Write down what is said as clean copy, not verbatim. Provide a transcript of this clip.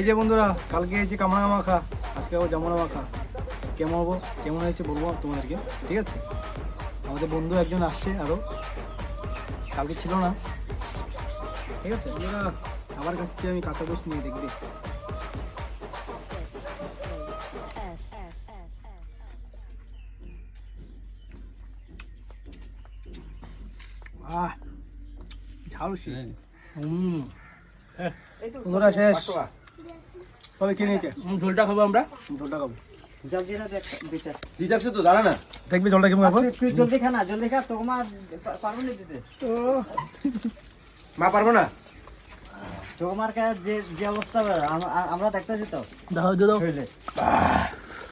এই যে বন্ধুরা, কালকে হয়েছে কামড়া মাখা, আজকে আবার জামুনা মাখা। কেমন হয়েছে বলবো তোমাদেরকে, ঠিক আছে? আমাদের বন্ধু একজন আসছে আরও, কালকে ছিল না, ঠিক আছে? বন্ধুরা আবার খাচ্ছি আমি কাঁচা গোস নিয়ে, দেখবে। ঝালসি বন্ধুরা শেষ, সবাই খেয়ে নিয়েছে। ঝোলটা খাবো, আমরা ঝোলটা খাবো। দিতেছে তো, দাঁড়া না, দেখবি ঝোলটা কেমন খাবো। জলদি খা না, জলদি খা, তোমার পারবো না দিতে। মা পারবো না। তোমার যে অবস্থা আমরা দেখতেছি তো। দাও